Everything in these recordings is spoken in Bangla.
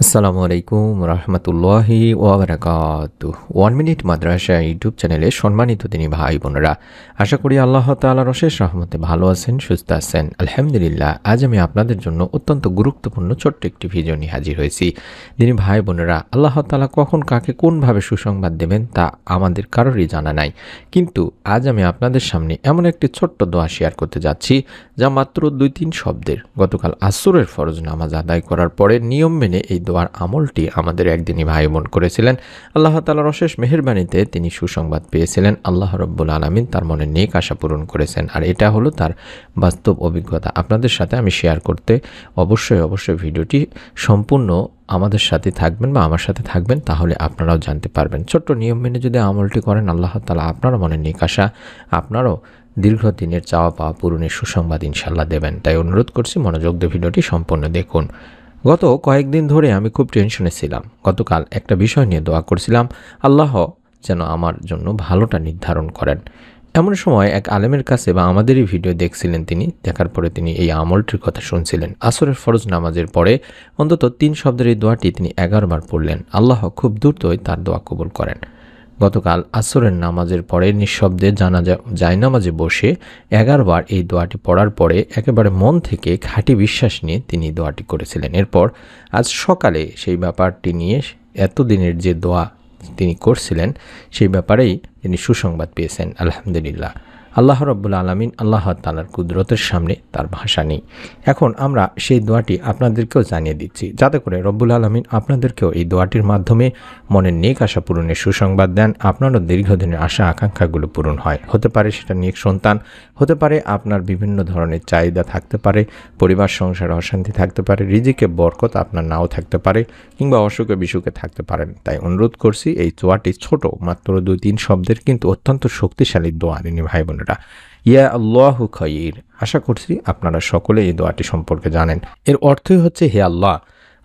আসসালামু আলাইকুম রহমতুল্লাহি ওয়াবারাকাতুহ। 1 মিনিট মাদ্রাসা ইউটিউব চ্যানেলে সম্মানিত দিনী ভাই বোনেরা, আশা করি আল্লাহ তাআলার অশেষ রহমতে ভালো আছেন, সুস্থ আছেন। আলহামদুলিল্লাহ। আজ আমি আপনাদের জন্য অত্যন্ত গুরুত্বপূর্ণ ছোট্ট একটি ভিডিও নিয়ে হাজির হয়েছি। দিনী ভাই বোনেরা, আল্লাহ তাআলা কখন কাকে কোনভাবে সুসংবাদ দেবেন তা আমাদের কারোরই জানা নাই, কিন্তু আজ আমি আপনাদের সামনে এমন একটি ছোট্ট দোয়া শেয়ার করতে যাচ্ছি যা মাত্র 2-3 শব্দের। গতকাল আসরের ফরজ নামাজ আদায় করার পরে নিয়ম মেনে এই দোয়ার আমলটি আমাদের একদিনই ভাই বোন করেছিলেন। আল্লাহ তাআলার অশেষ মেহেরবানিতে তিনি সুসংবাদ পেয়েছিলেন। আল্লাহ রাব্বুল আলামিন তার মনে নেক আশা পূরণ করেছেন, আর এটা হলো তার বাস্তব অভিজ্ঞতা। আপনাদের সাথে আমি শেয়ার করতে অবশ্যই ভিডিওটি সম্পূর্ণ আমাদের সাথে থাকবেন বা আমার সাথে থাকবেন, তাহলে আপনারাও জানতে পারবেন। ছোট্ট নিয়ম মেনে যদি আমলটি করেন, আল্লাহ তাআলা আপনারও মনে নেক আশা, আপনারও দীর্ঘদিনের চাওয়া পাওয়া পূরণের সুসংবাদ ইনশাল্লাহ দেবেন। তাই অনুরোধ করছি, মনোযোগ দিয়ে ভিডিওটি সম্পূর্ণ দেখুন। গত কয়েকদিন ধরে আমি খুব টেনশনে ছিলাম। গতকাল একটা বিষয় নিয়ে দোয়া করছিলাম, আল্লাহ যেন আমার জন্য ভালোটা নির্ধারণ করেন। এমন সময় এক আলেমের কাছে বা আমাদেরই ভিডিও দেখছিলেন, তিনি দেখার পরে তিনি এই আমলটির কথা শুনছিলেন। আসরের ফরজ নামাজের পরে অন্তত 3 শব্দের এই দোয়াটি তিনি 11 বার পড়লেন। আল্লাহ খুব দ্রুতই তার দোয়া কবুল করেন। গতকাল আসরের নামাজের পরে নিঃশব্দে জায়নামাজে বসে 11 বার এই দোয়াটি পড়ার পরে একেবারে মন থেকে খাঁটি বিশ্বাস নিয়ে তিনি দোয়াটি করেছিলেন। এরপর আজ সকালে সেই ব্যাপারটি নিয়ে এতদিনের যে দোয়া তিনি করছিলেন সেই ব্যাপারেই তিনি সুসংবাদ পেয়েছেন। আলহামদুলিল্লাহ। আল্লাহ রাব্বুল আলামিন, আল্লাহ তাআলার কুদরতের সামনে তার ভাষা নেই। এখন আমরা সেই দোয়াটি আপনাদেরকেও জানিয়ে দিচ্ছি, যাতে করে রব্বুল আলামিন আপনাদেরকেও এই দোয়াটির মাধ্যমে মনের নেক আশা পূরণের সুসংবাদ দেন, আপনারও দীর্ঘদিনের আশা আকাঙ্ক্ষাগুলো পূরণ হয়। হতে পারে সেটা নেক সন্তান, হতে পারে আপনার বিভিন্ন ধরনের চাহিদা থাকতে পারে, পরিবার সংসারে অশান্তি থাকতে পারে, রিজিকে বরকত আপনার নাও থাকতে পারে, কিংবা অসুখে বিসুখে থাকতে পারেন। তাই অনুরোধ করছি, এই দোয়াটি ছোট, মাত্র 2-3 শব্দের, কিন্তু অত্যন্ত শক্তিশালী দোয়া। দিনী ভাই বোনেরা, ইয়া আল্লাহু খায়র। আশা করছি আপনারা সকলে এই দোয়াটি সম্পর্কে জানেন। এর অর্থই হচ্ছে, হে আল্লাহ,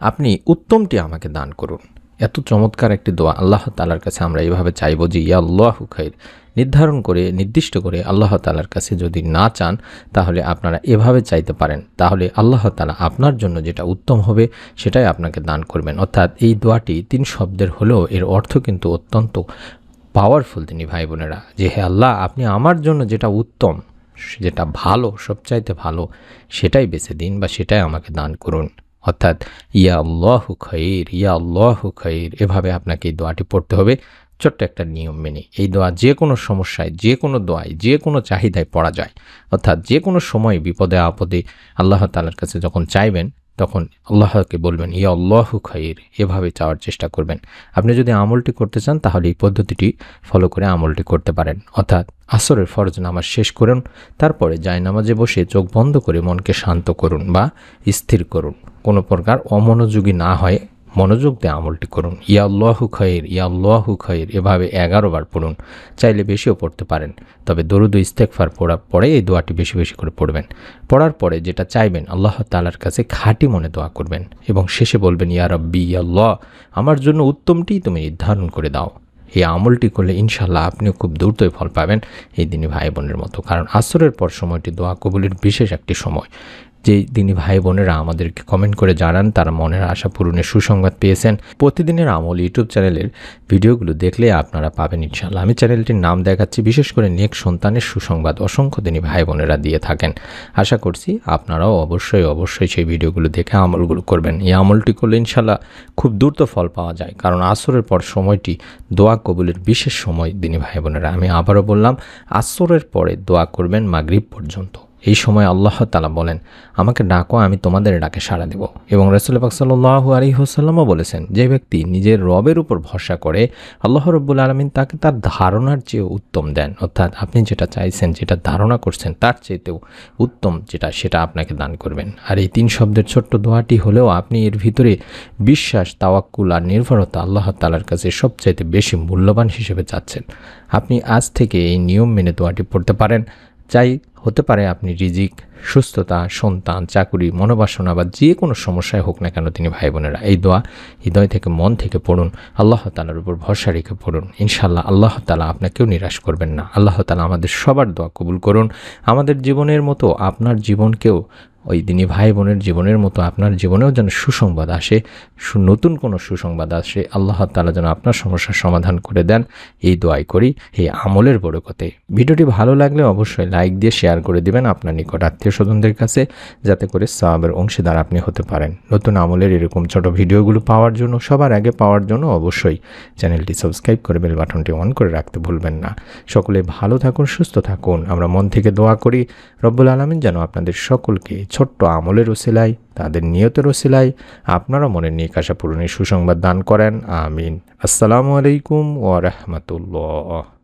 আপনি উত্তমটি আমাকে দান করুন। এত চমৎকার একটি দোয়া। আল্লাহ তাআলার কাছে আমরা এইভাবে চাইবো যে ইয়া আল্লাহু খায়র নির্দিষ্ট করে আল্লাহ তাআলার কাছে যদি না চান, তাহলে আপনারা এভাবে চাইতে পারেন, তাহলে আল্লাহ তাআলা আপনার জন্য যেটা উত্তম হবে সেটাই আপনাকে দান করবেন। অর্থাৎ এই দোয়াটি 3 শব্দের হলেও এর অর্থ কিন্তু অত্যন্ত পাওয়ারফুল। তিনি ভাই বোনেরা, যে হে আল্লাহ, আপনি আমার জন্য যেটা উত্তম, যেটা ভালো, সবচাইতে ভালো, সেটাই বেছে দিন বা সেটাই আমাকে দান করুন। অর্থাৎ ইয়া আল্লাহু খায়র, ইয়া আল্লাহু খায়র, এভাবে আপনাকে এই দোয়াটি পড়তে হবে ছোট্ট একটা নিয়ম মেনে। এই দোয়া যে কোনো সমস্যায়, যে কোনো দোয়ায়, যে কোনো চাহিদায় পড়া যায়। অর্থাৎ যে কোনো সময় বিপদে আপদে আল্লাহ তাআলার কাছে যখন চাইবেন, তখন আল্লাহকে বলবেন ইয়া আল্লাহু খায়র, এভাবে চাওয়ার চেষ্টা করবেন। আপনি যদি আমলটি করতে চান, তাহলে এই পদ্ধতিটি ফলো করে আমলটি করতে পারেন। অর্থাৎ আসরের ফরজ নামাজ শেষ করুন, তারপরে জায়নামাজে বসে চোখ বন্ধ করে মনকে শান্ত করুন বা স্থির করুন। কোনো প্রকার অমনোযোগী না হয় মনোযোগ দিয়ে আমলটি করুন। ইয়া আল্লাহু খায়র, ইয়া আল্লাহু খায়র, এভাবে 11 বার পড়ুন। চাইলে বেশিও পড়তে পারেন, তবে দরুদ ও ইস্তেগফার পড়ার পরে এই দোয়াটি বেশি করে পড়বেন। পড়ার পরে যেটা চাইবেন, আল্লাহ তাআলার কাছে খাঁটি মনে দোয়া করবেন এবং শেষে বলবেন ইয়া রাব্বি, ইয়া আল্লাহ, আমার জন্য উত্তমটি তুমি নির্ধারণ করে দাও। এই আমলটি করলে ইনশাল্লাহ আপনিও খুব দ্রুতই ফল পাবেন এই দিনী ভাই বোনের মতো। কারণ আসরের পর সময়টি দোয়া কবুলের বিশেষ একটি সময়। যে দিনী ভাই বোনেরা আমাদেরকে কমেন্ট করে জানান তারা মনের আশা পূরণের সুসংবাদ পেয়েছেন, প্রতিদিনের আমল ইউটিউব চ্যানেলের ভিডিওগুলো দেখলে আপনারা পাবেন ইনশাল্লাহ। আমি চ্যানেলটির নাম দেখাচ্ছি, বিশেষ করে নেক সন্তানের সুসংবাদ অসংখ্য দিনী ভাই বোনেরা দিয়ে থাকেন। আশা করছি আপনারাও অবশ্যই সেই ভিডিওগুলো দেখে আমলগুলো করবেন। এই আমলটি করলে ইনশাল্লাহ খুব দ্রুত ফল পাওয়া যায়, কারণ আসরের পর সময়টি দোয়া কবুলের বিশেষ সময়। দিনী ভাই বোনেরা, আমি আবারও বললাম, আসরের পরে দোয়া করবেন মাগরিব পর্যন্ত। এই সময় আল্লাহ তাআলা বলেন, আমাকে ডাকো, আমি তোমাদের ডাকে সাড়া দেব। এবং রাসূল পাক সাল্লাল্লাহু আলাইহি ওয়াসাল্লামও বলেছেন, যে ব্যক্তি নিজের রবের উপর ভরসা করে, আল্লাহ রাব্বুল আলামিন তাকে তার ধারণার চেয়ে উত্তম দেন। অর্থাৎ আপনি যেটা চাইছেন, যেটা ধারণা করছেন, তার চেয়েতেও উত্তম সেটা আপনাকে দান করবেন। আর এই 3 শব্দের ছোট্ট দোয়াটি হলেও আপনি এর ভিতরে বিশ্বাস, তাওয়াক্কুল আর নির্ভরতা আল্লাহ তাআলার কাছে সবচাইতে বেশি মূল্যবান হিসেবে চাচ্ছেন। আপনি আজ থেকে এই নিয়ম মেনে দোয়াটি পড়তে পারেন। হতে পারে আপনি রিজিক, সুস্থতা, সন্তান, চাকুরি, মনোবাসনা বা যে কোনো সমস্যায় হোক না কেন, তিনি ভাই বোনেরা এই দোয়া হৃদয় থেকে, মন থেকে পড়ুন। আল্লাহ তাআলার উপর ভরসা রেখে পড়ুন। ইনশাআল্লাহ আল্লাহ তাআলা আপনাকেও নিরাশ করবেন না। আল্লাহ তাআলা আমাদের সবার দোয়া কবুল করুন। আমাদের জীবনের মতো আপনার জীবনকেও ওই দিনী ভাই বোনের জীবনের মতো আপনার জীবনেও যেন সুসংবাদ আসে, নতুন কোনো সুসংবাদ আসে, আল্লাহ তাআলা যেন আপনার সমস্যার সমাধান করে দেন, এই দোয়াই করি এই আমলের বরকতে। ভিডিওটি ভালো লাগলে অবশ্যই লাইক দিয়ে শেয়ার করে দিবেন আপনার নিকট আত্মীয় স্বজনদের কাছে, যাতে করে সওয়াবের অংশীদার আপনি হতে পারেন। নতুন আমলের এরকম ছোট ভিডিওগুলো পাওয়ার জন্য, সবার আগে পাওয়ার জন্য অবশ্যই চ্যানেলটি সাবস্ক্রাইব করে বেল বাটনটি অন করে রাখতে ভুলবেন না। সকলে ভালো থাকুন, সুস্থ থাকুন। আমরা মন থেকে দোয়া করি রব্বুল আলামিন যেন আপনাদের সকলকে ছোট্ট আমলের ওসিলায়, তাদের নিয়তের ওসিলায় আপনারা মনের নিক আশা পূরণের সুসংবাদ দান করেন। আমিন। আসসালামু আলাইকুম ওয়া রাহমাতুল্লাহ।